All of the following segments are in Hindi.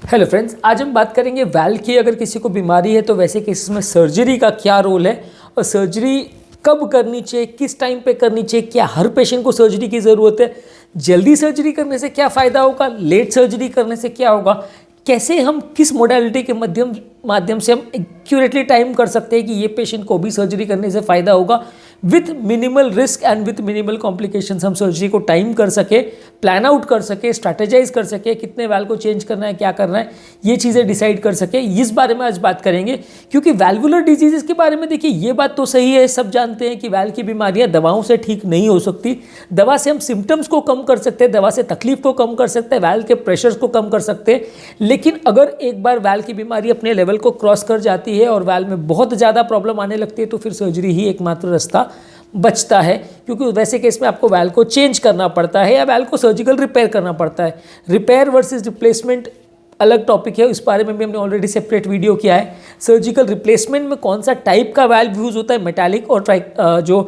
हेलो फ्रेंड्स, आज हम बात करेंगे वैल्व की। अगर किसी को बीमारी है तो वैसे केसेस में सर्जरी का क्या रोल है और सर्जरी कब करनी चाहिए, किस टाइम पे करनी चाहिए, क्या हर पेशेंट को सर्जरी की ज़रूरत है, जल्दी सर्जरी करने से क्या फ़ायदा होगा, लेट सर्जरी करने से क्या होगा, कैसे हम किस मोडालिटी के माध्यम से हम एक्यूरेटली टाइम कर सकते हैं कि ये पेशेंट को भी सर्जरी करने से फ़ायदा होगा, with minimal risk and with minimal complications हम सर्जरी को टाइम कर सके, प्लान आउट कर सके, स्ट्रैटेजाइज कर सके, कितने वैल्व को चेंज करना है, क्या करना है, ये चीज़ें डिसाइड कर सके। इस बारे में आज बात करेंगे क्योंकि वैल्वुलर डिजीज़ के बारे में देखिए, ये बात तो सही है, सब जानते हैं कि वैल्व की बीमारियां दवाओं से ठीक नहीं हो सकती। दवा से हम सिम्टम्स को कम कर सकते हैं, दवा से तकलीफ को कम कर सकते हैं, वैल्व के प्रेशर्स को कम कर सकते हैं, लेकिन अगर एक बार वैल्व की बीमारी अपने लेवल को क्रॉस कर जाती है और वैल्व में बहुत ज़्यादा प्रॉब्लम आने लगती है तो फिर सर्जरी ही एकमात्र रास्ता बचता है। क्योंकि वैसे केस में आपको वैल्व को चेंज करना पड़ता है या वैल्व को सर्जिकल रिपेयर करना पड़ता है। रिपेयर वर्सेस रिप्लेसमेंट अलग टॉपिक है, इस बारे में भी हमने ऑलरेडी सेपरेट वीडियो किया है। सर्जिकल रिप्लेसमेंट में कौन सा टाइप का वैल्व यूज़ होता है, मेटालिक और जो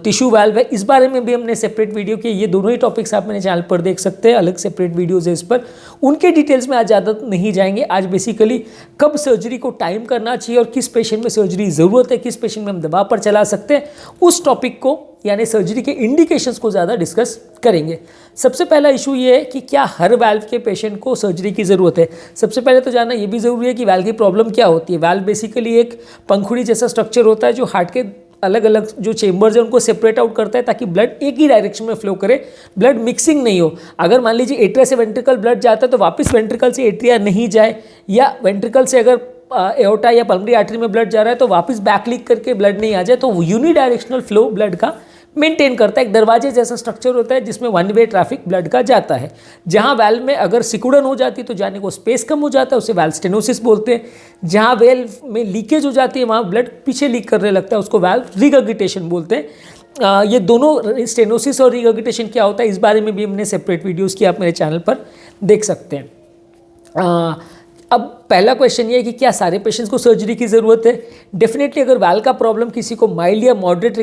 टिश्यू वैल्व है, इस बारे में भी हमने सेपरेट वीडियो किया। ये दोनों ही टॉपिक्स आप मेरे चैनल पर देख सकते हैं, अलग सेपरेट वीडियोज़ है इस पर, उनके डिटेल्स में आज ज़्यादा नहीं जाएंगे। आज बेसिकली कब सर्जरी को टाइम करना चाहिए और किस पेशेंट में सर्जरी ज़रूरत है, किस पेशेंट में हम दवा पर चला सकते हैं, उस टॉपिक को यानी सर्जरी के इंडिकेशंस को ज़्यादा डिस्कस करेंगे। सबसे पहला इशू ये है कि क्या हर वैल्व के पेशेंट को सर्जरी की ज़रूरत है। सबसे पहले तो जानना ये भी ज़रूरी है कि वैल्व की प्रॉब्लम क्या होती है। वैल्व बेसिकली एक पंखुड़ी जैसा स्ट्रक्चर होता है जो हार्ट के अलग अलग जो चेंबर्स हैं उनको सेपरेट आउट करता है ताकि ब्लड एक ही डायरेक्शन में फ्लो करे, ब्लड मिक्सिंग नहीं हो। अगर मान लीजिए एट्रिया से वेंट्रिकल ब्लड जाता है तो वापस वेंट्रिकल से एट्रिया नहीं जाए, या वेंट्रिकल से अगर एओर्टा या पल्मोनरी आर्टरी में ब्लड जा रहा है तो वापस बैक लीक करके ब्लड नहीं आ जाए, तो यूनिडायरेक्शनल फ्लो ब्लड का मेंटेन करता है। एक दरवाजे जैसा स्ट्रक्चर होता है जिसमें वन वे ट्रैफिक ब्लड का जाता है। जहां वैल्व में अगर सिकुड़न हो जाती है तो जाने को स्पेस कम हो जाता है, उसे वैल्व स्टेनोसिस बोलते हैं। जहां वैल्व में लीकेज हो जाती है वहां ब्लड पीछे लीक करने लगता है, उसको वैल्व रिगर्गिटेशन बोलते हैं। ये दोनों स्टेनोसिस और रिगर्गिटेशन क्या होता है इस बारे में भी हमने सेपरेट वीडियोज़ की, आप मेरे चैनल पर देख सकते हैं। अब पहला क्वेश्चन ये है कि क्या सारे पेशेंट्स को सर्जरी की ज़रूरत है। डेफिनेटली अगर वैल्व का प्रॉब्लम किसी को माइल्ड या मॉडरेट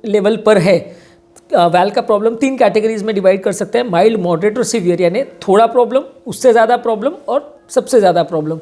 लेवल पर है, वैल्व का प्रॉब्लम 3 कैटेगरीज में डिवाइड कर सकते हैं, माइल्ड, मॉडरेट और सीवियर, यानी थोड़ा प्रॉब्लम, उससे ज़्यादा प्रॉब्लम और सबसे ज़्यादा प्रॉब्लम।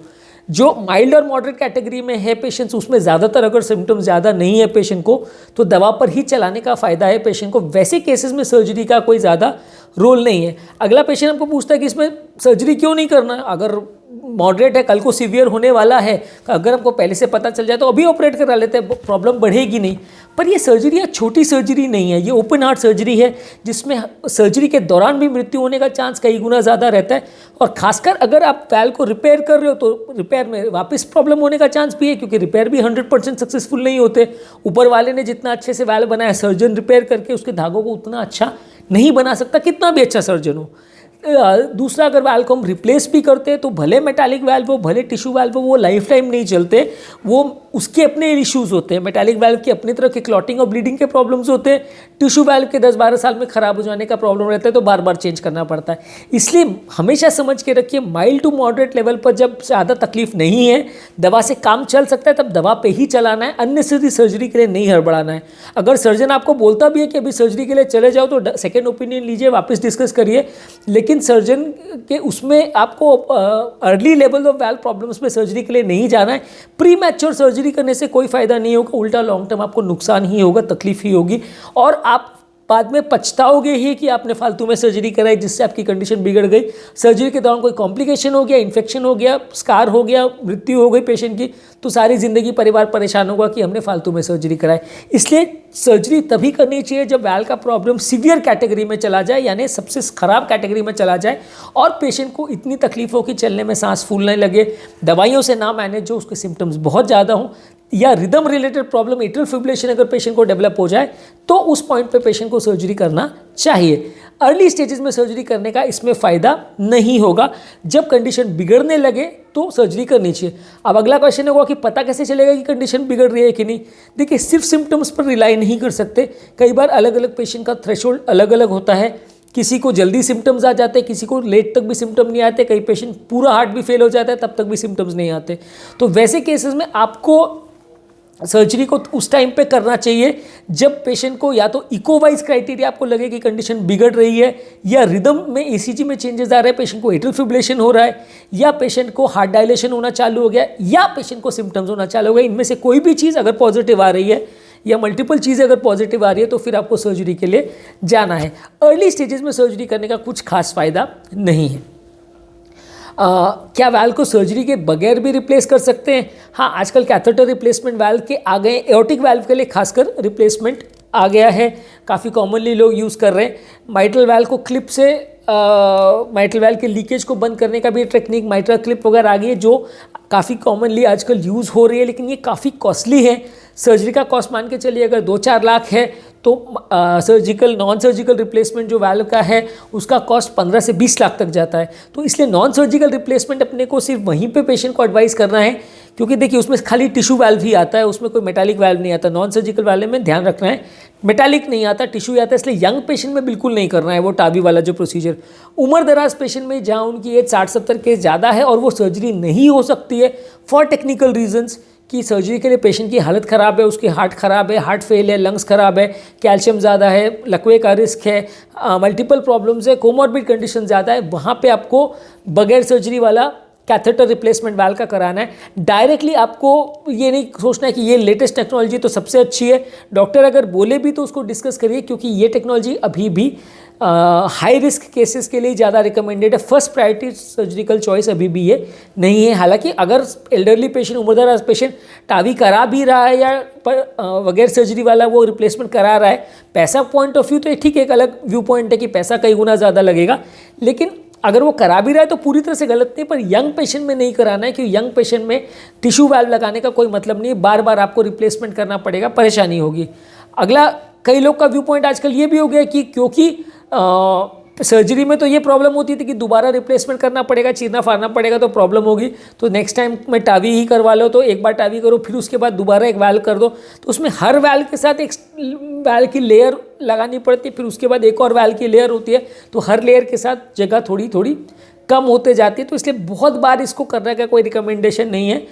जो माइल्ड और मॉडरेट कैटेगरी में है पेशेंट्स, उसमें ज़्यादातर अगर सिम्टम्स ज़्यादा नहीं है पेशेंट को तो दवा पर ही चलाने का फ़ायदा है पेशेंट को। वैसे केसेस में सर्जरी का कोई ज़्यादा रोल नहीं है। अगला पेशेंट हमको पूछता है कि इसमें सर्जरी क्यों नहीं करना, अगर मॉडरेट है, कल को सीवियर होने वाला है, अगर हमको पहले से पता चल जाए तो अभी ऑपरेट करा लेते हैं, प्रॉब्लम बढ़ेगी नहीं। पर ये सर्जरी छोटी सर्जरी नहीं है, ये ओपन हार्ट सर्जरी है जिसमें सर्जरी के दौरान भी मृत्यु होने का चांस कई गुना ज़्यादा रहता है। और खासकर अगर आप वैल्व को रिपेयर कर रहे हो तो रिपेयर में वापस प्रॉब्लम होने का चांस भी है, क्योंकि रिपेयर भी 100% सक्सेसफुल नहीं होते। ऊपर वाले ने जितना अच्छे से वैल्व बनाया, सर्जन रिपेयर करके उसके धागों को उतना अच्छा नहीं बना सकता, कितना भी अच्छा सर्जन हो। दूसरा, अगर वैल्व को हम रिप्लेस भी करते हैं तो भले मेटालिक वैल्व हो, भले टिश्यू वैल्व हो, वो लाइफ टाइम नहीं चलते, वो उसके अपने इश्यूज़ होते हैं। मेटालिक वैल्व की अपनी तरह के क्लॉटिंग और ब्लीडिंग के प्रॉब्लम्स होते हैं, टिश्यू वैल्व के 10-12 साल में ख़राब हो जाने का प्रॉब्लम रहता है, तो बार बार चेंज करना पड़ता है। इसलिए हमेशा समझ के रखिए, माइल्ड टू मॉडरेट लेवल पर जब ज़्यादा तकलीफ नहीं है, दवा से काम चल सकता है, तब दवा पे ही चलाना है, अननेसेसरी सर्जरी के लिए नहीं हड़बड़ाना है। अगर सर्जन आपको बोलता भी है कि अभी सर्जरी के लिए चले जाओ तो सेकेंड ओपिनियन लीजिए, वापस डिस्कस करिए, लेकिन सर्जन के उसमें आपको early level of valve problems में सर्जरी के लिए नहीं जाना है। प्री मैच्योर सर्जरी करने से कोई फायदा नहीं होगा, उल्टा लॉन्ग टर्म आपको नुकसान ही होगा, तकलीफ ही होगी, और आप बाद में पछताओगे ही कि आपने फालतू में सर्जरी कराई जिससे आपकी कंडीशन बिगड़ गई। सर्जरी के दौरान कोई कॉम्प्लिकेशन हो गया, इन्फेक्शन हो गया, स्कार हो गया, मृत्यु हो गई पेशेंट की, तो सारी ज़िंदगी परिवार परेशान होगा कि हमने फालतू में सर्जरी कराई। इसलिए सर्जरी तभी करनी चाहिए जब वैल्व का प्रॉब्लम सीवियर कैटेगरी में चला जाए, यानी सबसे ख़राब कैटेगरी में चला जाए, और पेशेंट को इतनी तकलीफ हो कि चलने में सांस फूलने लगे, दवाइयों से ना मैनेज हो, उसके सिम्टम्स बहुत ज़्यादा हों, या rhythm related problem, atrial fibrillation अगर पेशेंट को डेवलप हो जाए तो उस पॉइंट पे पेशेंट को सर्जरी करना चाहिए। अर्ली स्टेजेस में सर्जरी करने का इसमें फ़ायदा नहीं होगा, जब कंडीशन बिगड़ने लगे तो सर्जरी करनी चाहिए। अब अगला क्वेश्चन होगा कि पता कैसे चलेगा कि कंडीशन बिगड़ रही है कि नहीं। देखिए, सिर्फ सिम्टम्स पर रिलाई नहीं कर सकते, कई बार अलग अलग पेशेंट का थ्रेशोल्ड अलग अलग होता है। किसी को जल्दी सिम्टम्स आ जाते हैं, किसी को लेट तक भी सिम्टम नहीं आते, कई पेशेंट पूरा हार्ट भी फेल हो जाता है तब तक भी सिम्टम्स नहीं आते। तो वैसे केसेस में आपको सर्जरी को उस टाइम पे करना चाहिए जब पेशेंट को या तो इकोवाइज क्राइटेरिया आपको लगे कि कंडीशन बिगड़ रही है, या रिदम में ईसीजी में चेंजेस आ रहे हैं, पेशेंट को एट्रियल फिब्रिलेशन हो रहा है, या पेशेंट को हार्ट डायलेशन होना चालू हो गया, या पेशेंट को सिम्टम्स होना चालू हो गया। इनमें से कोई भी चीज़ अगर पॉजिटिव आ रही है या मल्टीपल चीज़ें अगर पॉजिटिव आ रही है तो फिर आपको सर्जरी के लिए जाना है। अर्ली स्टेजेस में सर्जरी करने का कुछ खास फायदा नहीं है। क्या वाल्व को सर्जरी के बगैर भी रिप्लेस कर सकते हैं? हाँ, आजकल कैथेटर रिप्लेसमेंट वाल्व के आ गए, एओर्टिक वाल्व के लिए खासकर रिप्लेसमेंट आ गया है, काफ़ी कॉमनली लोग यूज़ कर रहे हैं। माइट्रल वाल्व को क्लिप से माइट्रल वाल्व के लीकेज को बंद करने का भी टेक्निक माइट्रल क्लिप वगैरह आ गई है, जो काफ़ी कॉमनली आजकल यूज़ हो रही है, लेकिन ये काफ़ी कॉस्टली है। सर्जरी का कॉस्ट मान के चलिए अगर 2-4 लाख है तो सर्जिकल नॉन सर्जिकल रिप्लेसमेंट जो वाल्व का है उसका कॉस्ट 15 से 20 लाख तक जाता है। तो इसलिए नॉन सर्जिकल रिप्लेसमेंट अपने को सिर्फ वहीं पे पेशेंट को एडवाइस करना है, क्योंकि देखिए उसमें खाली टिश्यू वाल्व ही आता है, उसमें कोई मेटालिक वाल्व नहीं आता। नॉन सर्जिकल वाले में ध्यान रखना है, मेटालिक नहीं आता, टिश्यू आता है, इसलिए यंग पेशेंट में बिल्कुल नहीं करना है वो टाबी वाला जो प्रोसीजर। उम्र दराज पेशेंट में जहाँ उनकी एज 60-70 के ज़्यादा है और वो सर्जरी नहीं हो सकती है फॉर टेक्निकल रीजंस, कि सर्जरी के लिए पेशेंट की हालत ख़राब है, उसकी हार्ट ख़राब है, हार्ट फेल है, लंग्स ख़राब है, कैल्शियम ज़्यादा है, लकवे का रिस्क है, मल्टीपल प्रॉब्लम्स है, कोमॉर्बिड कंडीशन ज़्यादा है, वहाँ पे आपको बगैर सर्जरी वाला कैथेटर रिप्लेसमेंट वाल्व का कराना है। डायरेक्टली आपको ये नहीं सोचना है कि ये लेटेस्ट टेक्नोलॉजी तो सबसे अच्छी है। डॉक्टर अगर बोले भी तो उसको डिस्कस करिए, क्योंकि ये टेक्नोलॉजी अभी भी हाई रिस्क केसेस के लिए ज़्यादा रिकमेंडेड है। फर्स्ट प्रायोरिटी सर्जिकल चॉइस अभी भी ये नहीं है। हालांकि अगर एल्डरली पेशेंट, उम्रदराज पेशेंट टावी करा भी रहा है या बगैर सर्जरी वाला वो रिप्लेसमेंट करा रहा है, पैसा पॉइंट ऑफ व्यू तो ठीक है, एक अलग व्यू पॉइंट है कि पैसा कई गुना ज़्यादा लगेगा, लेकिन अगर वो करा भी रहा है तो पूरी तरह से गलत नहीं, पर यंग पेशेंट में नहीं कराना है, क्योंकि यंग पेशेंट में टिश्यू वाल्व लगाने का कोई मतलब नहीं है, बार बार आपको रिप्लेसमेंट करना पड़ेगा, परेशानी होगी। अगला, कई लोग का व्यू पॉइंट आजकल ये भी हो गया कि क्योंकि सर्जरी में तो ये प्रॉब्लम होती थी कि दोबारा रिप्लेसमेंट करना पड़ेगा, चीरना फाड़ना पड़ेगा तो प्रॉब्लम होगी, तो नेक्स्ट टाइम में टावी ही करवा लो, तो एक बार टावी करो फिर उसके बाद दोबारा एक वाल्व कर दो, तो उसमें हर वाल्व के साथ एक वाल्व की लेयर लगानी पड़ती है, फिर उसके बाद एक और वाल्व की लेयर होती है, तो हर लेयर के साथ जगह थोड़ी थोड़ी कम होते जाती है, तो इसलिए बहुत बार इसको करने का कोई रिकमेंडेशन नहीं है।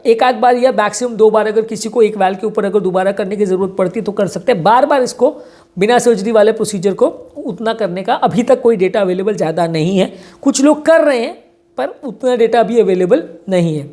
एक आध बार या मैक्सिमम 2 बार अगर किसी को एक वाल्व के ऊपर अगर दोबारा करने की ज़रूरत पड़ती है तो कर सकते हैं। बार बार इसको बिना सर्जरी वाले प्रोसीजर को उतना करने का अभी तक कोई डेटा अवेलेबल ज़्यादा नहीं है। कुछ लोग कर रहे हैं पर उतना डेटा अभी अवेलेबल नहीं है।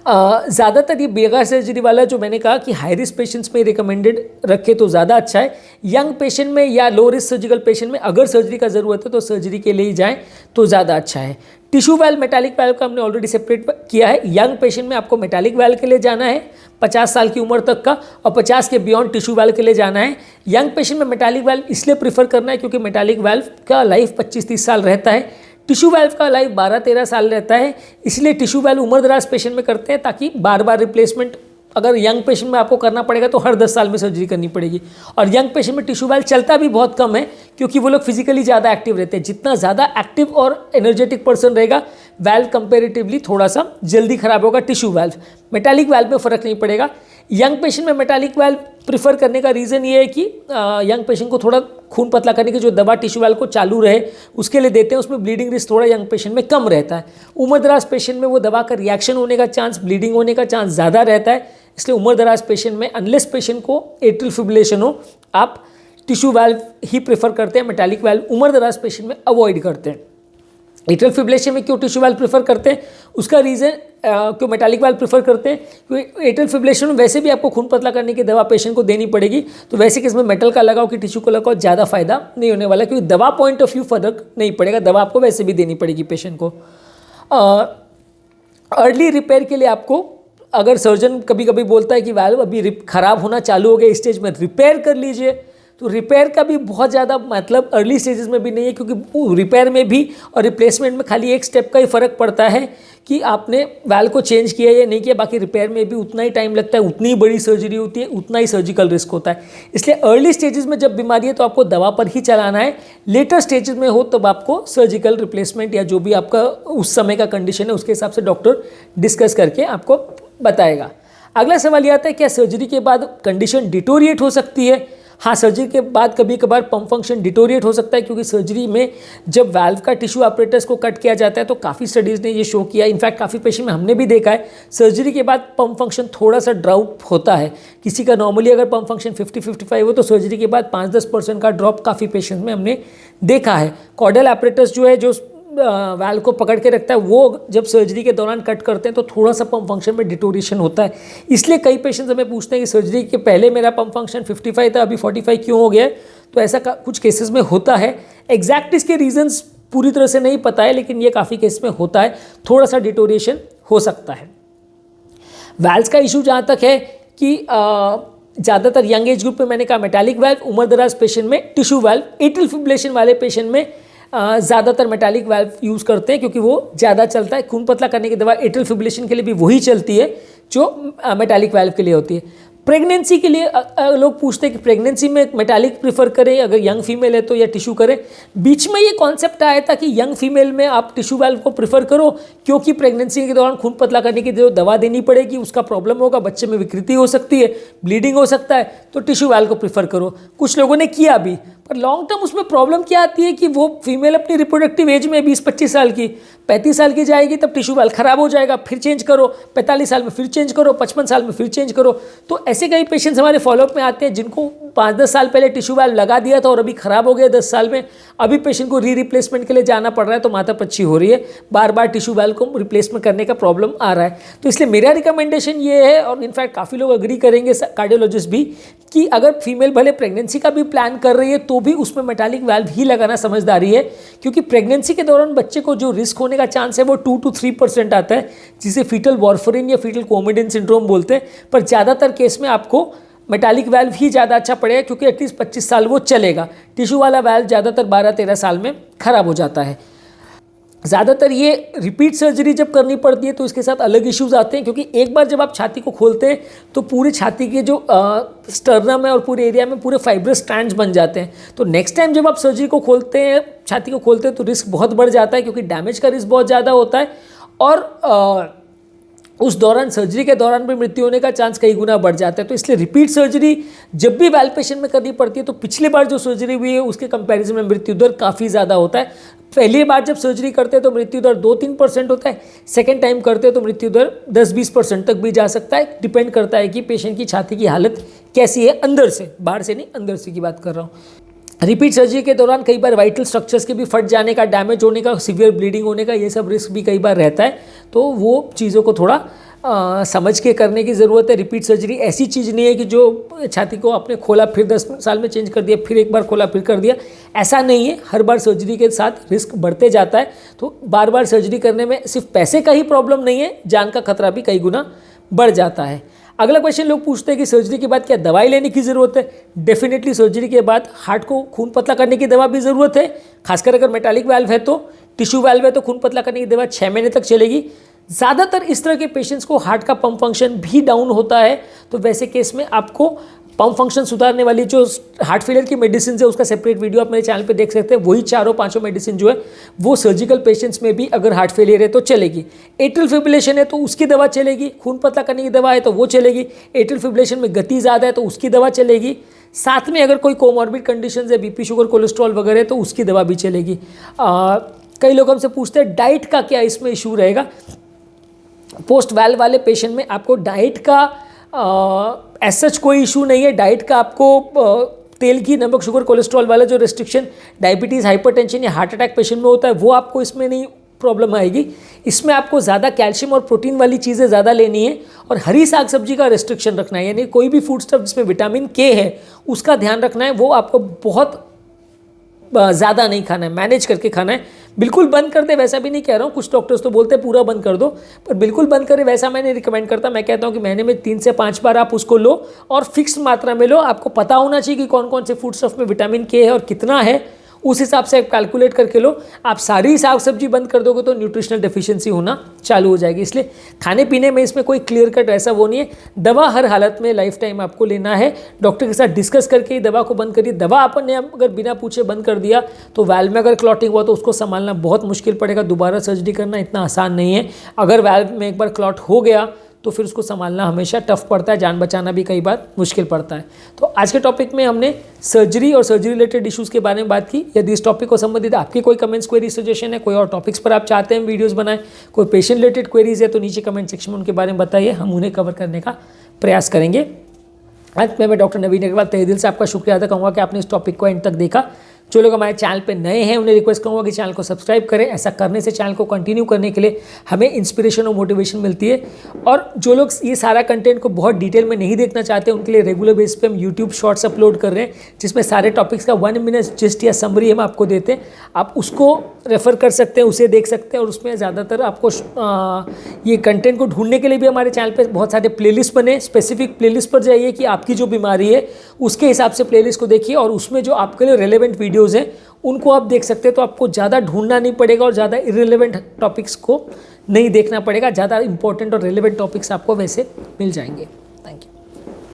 ज़्यादातर ये बगैर सर्जरी वाला जो मैंने कहा कि हाई रिस्क पेशेंट्स में रिकमेंडेड रखे तो ज़्यादा अच्छा है। यंग पेशेंट में या लो रिस्क सर्जिकल पेशेंट में अगर सर्जरी का ज़रूरत है तो सर्जरी के लिए ही जाएँ तो ज़्यादा अच्छा है। टिश्यू वाल्व, मेटालिक वाल्व का हमने ऑलरेडी सेपरेट किया है। यंग पेशेंट में आपको मेटालिक वाल्व के लिए जाना है 50 साल की उम्र तक का, और 50 के बियॉन्ड टिश्यू वाल्व के लिए जाना है। यंग पेशेंट में मेटालिक वाल्व इसलिए प्रीफर करना है क्योंकि मेटालिक वाल्व का लाइफ 25-30 साल रहता है, टिश्यू वाल्व का लाइफ 12-13 साल रहता है, इसलिए टिश्यू वाल्व उम्रदराज पेशेंट में करते हैं ताकि बार बार रिप्लेसमेंट अगर यंग पेशेंट में आपको करना पड़ेगा तो हर 10 साल में सर्जरी करनी पड़ेगी। और यंग पेशेंट में टिश्यू वाल्व चलता भी बहुत कम है क्योंकि वो लोग फिजिकली ज़्यादा एक्टिव रहते हैं। जितना ज़्यादा एक्टिव और एनर्जेटिक पर्सन रहेगा, वाल्व कंपेरेटिवली थोड़ा सा जल्दी खराब होगा टिश्यू वाल्व। मेटालिक वाल्व में फ़र्क नहीं पड़ेगा। यंग पेशेंट में मेटालिक वाल्व प्रीफर करने का रीज़न ये है कि यंग पेशेंट को थोड़ा खून पतला करने की जो दवा टिश्यू वाल्व को चालू रहे उसके लिए देते हैं, उसमें ब्लीडिंग रिस्क थोड़ा यंग पेशेंट में कम रहता है। उम्रदराज पेशेंट में वो दवा का रिएक्शन होने का चांस, ब्लीडिंग होने का चांस ज़्यादा रहता है, इसलिए उम्रदराज पेशेंट में अनलेस पेशेंट को एट्रियल फिब्रिलेशन हो, आप टिश्यू वाल्व ही प्रेफर करते हैं। मेटालिक वाल्व उम्रदराज पेशेंट में अवॉइड करते हैं। एट्रियल फिब्रिलेशन में क्यों टिश्यू वाल्व प्रेफर करते हैं, उसका रीज़न क्यों मेटालिक वाल्व प्रेफर करते हैं, क्योंकि एट्रियल फिब्रिलेशन में वैसे भी आपको खून पतला करने की दवा पेशेंट को देनी पड़ेगी, तो वैसे कि इसमें मेटल का लगाओ कि टिश्यू को लगाओ ज़्यादा फायदा नहीं होने वाला, क्योंकि दवा पॉइंट ऑफ व्यू फर्क नहीं पड़ेगा, दवा आपको वैसे भी देनी पड़ेगी पेशेंट को। अर्ली रिपेयर के लिए आपको, अगर सर्जन कभी कभी बोलता है कि वाल्व अभी ख़राब होना चालू हो गया, इस स्टेज में रिपेयर कर लीजिए, तो रिपेयर का भी बहुत ज़्यादा मतलब अर्ली स्टेजेस में भी नहीं है, क्योंकि रिपेयर में भी और रिप्लेसमेंट में खाली एक स्टेप का ही फ़र्क पड़ता है कि आपने वाल्व को चेंज किया या नहीं किया। बाकी रिपेयर में भी उतना ही टाइम लगता है, उतनी ही बड़ी सर्जरी होती है, उतना ही सर्जिकल रिस्क होता है। इसलिए अर्ली स्टेजेस में जब बीमारी है तो आपको दवा पर ही चलाना है। लेटर स्टेजेस में हो तब आपको सर्जिकल रिप्लेसमेंट या जो भी आपका उस समय का कंडीशन है उसके हिसाब से डॉक्टर डिस्कस करके आपको बताएगा। अगला सवाल ये आता है, क्या सर्जरी के बाद कंडीशन डिटोरिएट हो सकती है? हाँ, सर्जरी के बाद कभी कभार पंप फंक्शन डिटोरिएट हो सकता है, क्योंकि सर्जरी में जब वाल्व का टिश्यू apparatus को कट किया जाता है तो काफ़ी स्टडीज़ ने ये शो किया, इनफैक्ट काफ़ी पेशेंट में हमने भी देखा है सर्जरी के बाद पंप फंक्शन थोड़ा सा ड्रॉप होता है। किसी का नॉर्मली अगर पंप फंक्शन 50-55 हो तो सर्जरी के बाद 5-10% का ड्रॉप काफ़ी पेशेंट में हमने देखा है। कॉर्डल apparatus जो है, जो वाल्व को पकड़ के रखता है, वो जब सर्जरी के दौरान कट करते हैं तो थोड़ा सा पंप फंक्शन में डिटोरिएशन होता है। इसलिए कई पेशेंट्स हमें पूछते हैं कि सर्जरी के पहले मेरा पंप फंक्शन 55 था, अभी 45 क्यों हो गया है। तो ऐसा कुछ केसेस में होता है। एग्जैक्ट इसके रीजंस पूरी तरह से नहीं पता है, लेकिन ये काफ़ी केस में होता है, थोड़ा सा डिटोरिएशन हो सकता है। वाल्व्स का इशू जहाँ तक है कि ज़्यादातर यंग एज ग्रुप में मैंने कहा मेटालिक वाल्व, उम्र दराज पेशेंट में टिश्यू वाल्व, एट्रियल फिब्रिलेशन वाले पेशेंट में ज़्यादातर मेटालिक वाल्व यूज़ करते हैं, क्योंकि वो ज़्यादा चलता है। खून पतला करने की दवा एट्रियल फिब्रिलेशन के लिए भी वही चलती है जो मेटालिक वाल्व के लिए होती है। प्रेगनेंसी के लिए लोग पूछते हैं कि प्रेगनेंसी में मेटालिक प्रीफर करें, अगर यंग फीमेल है तो, या टिश्यू करें। बीच में ये कॉन्सेप्ट आया था कि यंग फीमेल में आप टिश्यू वाल्व को प्रीफर करो, क्योंकि प्रेगनेंसी के दौरान खून पतला करने की जो दवा देनी पड़ेगी उसका प्रॉब्लम होगा, बच्चे में विकृति हो सकती है, ब्लीडिंग हो सकता है, तो टिश्यू वाल्व को प्रीफर करो। कुछ लोगों ने किया भी, पर लॉन्ग टर्म उसमें प्रॉब्लम क्या आती है कि वो फीमेल अपनी रिप्रोडक्टिव एज में 20-25 साल की, 35 साल की जाएगी तब टिश्यू वाल्व खराब हो जाएगा, फिर चेंज करो, 45 साल में फिर चेंज करो, 55 साल में फिर चेंज करो। तो ऐसे कई पेशेंट्स हमारे फॉलोअप में आते हैं जिनको 5-10 साल पहले टिश्यू वाल्व लगा दिया था और अभी खराब हो गया 10 साल में, अभी पेशेंट को रिप्लेसमेंट के लिए जाना पड़ रहा है, तो माथापच्ची हो रही है, बार बार टिश्यू वाल्व को रिप्लेसमेंट करने का प्रॉब्लम आ रहा है। तो इसलिए मेरा रिकमेंडेशन ये है, और इनफैक्ट काफ़ी लोग अग्री करेंगे कार्डियोलॉजिस्ट भी, कि अगर फीमेल भले प्रेगनेंसी का भी प्लान कर रही है तो भी उसमें मेटालिक वाल्व ही लगाना समझदारी है, क्योंकि प्रेगनेंसी के दौरान बच्चे को जो रिस्क होने का चांस है वो 2-3% आता है, जिसे फीटल वॉर्फरिन या फीटल कोमेडिन सिंड्रोम बोलते हैं। पर ज़्यादातर केस में आपको मेटालिक वाल्व ही ज़्यादा अच्छा पड़ेगा, क्योंकि एटलीस्ट 25 साल वो चलेगा। टिश्यू वाला वाल्व ज़्यादातर 12-13 साल में ख़राब हो जाता है। ज़्यादातर ये रिपीट सर्जरी जब करनी पड़ती है तो इसके साथ अलग इश्यूज आते हैं, क्योंकि एक बार जब आप छाती को खोलते हैं तो पूरी छाती के जो स्टर्नम है और पूरे एरिया में पूरे फाइब्रस स्ट्रैंड्स बन जाते हैं। तो नेक्स्ट टाइम जब आप सर्जरी को खोलते हैं, छाती को खोलते हैं, तो रिस्क बहुत बढ़ जाता है, क्योंकि डैमेज का रिस्क बहुत ज़्यादा होता है, और उस दौरान सर्जरी के दौरान भी मृत्यु होने का चांस कई गुना बढ़ जाता है। तो इसलिए रिपीट सर्जरी जब भी वाल्व पेशेंट में करनी पड़ती है तो पिछली बार जो सर्जरी हुई है उसके कंपैरिजन में मृत्यु दर काफ़ी ज़्यादा होता है। पहली बार जब सर्जरी करते हैं तो मृत्यु दर 2-3% होता है, सेकेंड टाइम करते हैं तो मृत्यु दर 10-20% तक भी जा सकता है। डिपेंड करता है कि पेशेंट की छाती की हालत कैसी है, अंदर से, बाहर से नहीं, अंदर से की बात कर रहा हूँ। रिपीट सर्जरी के दौरान कई बार वाइटल स्ट्रक्चर्स के भी फट जाने का, डैमेज होने का, सीवियर ब्लीडिंग होने का, ये सब रिस्क भी कई बार रहता है। तो वो चीज़ों को थोड़ा समझ के करने की ज़रूरत है। रिपीट सर्जरी ऐसी चीज़ नहीं है कि जो छाती को आपने खोला फिर 10 साल में चेंज कर दिया, फिर एक बार खोला फिर कर दिया, ऐसा नहीं है। हर बार सर्जरी के साथ रिस्क बढ़ते जाता है। तो बार बार सर्जरी करने में सिर्फ पैसे का ही प्रॉब्लम नहीं है, जान का खतरा भी कई गुना बढ़ जाता है। अगला क्वेश्चन लोग पूछते हैं कि सर्जरी के बाद क्या दवाई लेने की ज़रूरत है। डेफिनेटली सर्जरी के बाद हार्ट को खून पतला करने की दवा भी ज़रूरत है, खासकर अगर मेटालिक वाल्व है तो। टिश्यू वाल्व है तो खून पतला करने की दवा 6 महीने तक चलेगी। ज़्यादातर इस तरह के पेशेंट्स को हार्ट का पंप फंक्शन भी डाउन होता है, तो वैसे केस में आपको पंप फंक्शन सुधारने वाली जो हार्ट फेलियर की मेडिसिन है उसका सेपरेट वीडियो आप मेरे चैनल पे देख सकते हैं। वही 4-5 मेडिसिन जो है वो सर्जिकल पेशेंट्स में भी अगर हार्ट फेलियर है तो चलेगी। एट्रियल फिब्रिलेशन है तो उसकी दवा चलेगी, खून पतला करने की दवा है तो वो चलेगी, एट्रियल फिब्रिलेशन में गति ज़्यादा है तो उसकी दवा चलेगी। साथ में अगर कोई कोमॉर्बिड कंडीशन है, बीपी, शुगर, कोलेस्ट्रॉल वगैरह, तो उसकी दवा भी चलेगी। कई लोग हमसे पूछते हैं डाइट का क्या इसमें इशू रहेगा। पोस्ट वाल्व वाले पेशेंट में आपको डाइट का ऐसा कोई इशू नहीं है। डाइट का आपको तेल की, नमक, शुगर, कोलेस्ट्रॉल वाला जो रेस्ट्रिक्शन डायबिटीज़, हाइपरटेंशन या हार्ट अटैक पेशेंट में होता है वो आपको इसमें नहीं प्रॉब्लम आएगी। इसमें आपको ज़्यादा कैल्शियम और प्रोटीन वाली चीज़ें ज़्यादा लेनी है और हरी साग सब्जी का रेस्ट्रिक्शन रखना है, यानी कोई भी फूड स्टफ जिसमें विटामिन के है उसका ध्यान रखना है। वो आपको बहुत ज़्यादा नहीं खाना है, मैनेज करके खाना है। बिल्कुल बंद कर दे वैसा भी नहीं कह रहा हूँ, कुछ डॉक्टर्स तो बोलते हैं पूरा बंद कर दो, पर बिल्कुल बंद करे वैसा मैं नहीं रिकमेंड करता। मैं कहता हूँ कि महीने में 3 से 5 बार आप उसको लो और फिक्स मात्रा में लो। आपको पता होना चाहिए कि कौन कौन से फूड स्टफ में विटामिन के है और कितना है, उस हिसाब से कैलकुलेट करके लो। आप सारी साग सब्जी बंद कर दोगे तो न्यूट्रिशनल डेफिशिएंसी होना चालू हो जाएगी। इसलिए खाने पीने में इसमें कोई क्लियर कट ऐसा वो नहीं है। दवा हर हालत में लाइफ टाइम आपको लेना है, डॉक्टर के साथ डिस्कस करके ही दवा को बंद करिए। दवा अपन ने अगर बिना पूछे बंद कर दिया तो वाल्व में अगर क्लॉटिंग हुआ तो उसको संभालना बहुत मुश्किल पड़ेगा। दोबारा सर्जरी करना इतना आसान नहीं है। अगर वाल्व में एक बार क्लॉट हो गया तो फिर उसको संभालना हमेशा टफ पड़ता है, जान बचाना भी कई बार मुश्किल पड़ता है। तो आज के टॉपिक में हमने सर्जरी और सर्जरी रिलेटेड इश्यूज़ के बारे में बात की। यदि इस टॉपिक को संबंधित आपके कोई कमेंट्स, क्वेरी, सजेशन है, कोई और टॉपिक्स पर आप चाहते हैं वीडियोज़ बनाएं, कोई पेशेंट रिलेटेड क्वेरीज है, तो नीचे कमेंट सेक्शन में उनके बारे में बताइए, हम उन्हें कवर करने का प्रयास करेंगे। अंत में मैं डॉक्टर नवीन अग्रवाल तहे दिल से आपका शुक्रिया अदा कहूँगा कि आपने इस टॉपिक को एंड तक देखा। जो लोग हमारे चैनल पे नए हैं उन्हें रिक्वेस्ट करूँगा कि चैनल को सब्सक्राइब करें। ऐसा करने से चैनल को कंटिन्यू करने के लिए हमें इंस्पिरेशन और मोटिवेशन मिलती है। और जो लोग ये सारा कंटेंट को बहुत डिटेल में नहीं देखना चाहते, उनके लिए रेगुलर बेस पे हम यूट्यूब शॉर्ट्स अपलोड कर रहे हैं, जिसमें सारे टॉपिक्स का 1 मिनट जिस्ट या समरी हम आपको देते हैं। आप उसको रेफ़र कर सकते हैं, उसे देख सकते हैं। और उसमें ज़्यादातर आपको ये कंटेंट को ढूंढने के लिए भी हमारे चैनल पे बहुत सारे प्लेलिस्ट बने। स्पेसिफिक प्लेलिस्ट पर जाइए कि आपकी जो बीमारी है उसके हिसाब से प्लेलिस्ट को देखिए, और उसमें जो आपके लिए रेलेवेंट वीडियोज़ हैं उनको आप देख सकते हैं। तो आपको ज़्यादा ढूंढना नहीं पड़ेगा और ज़्यादा इररिलेवेंट टॉपिक्स को नहीं देखना पड़ेगा, ज़्यादा इंपॉर्टेंट और रेलेवेंट टॉपिक्स आपको वैसे मिल जाएंगे।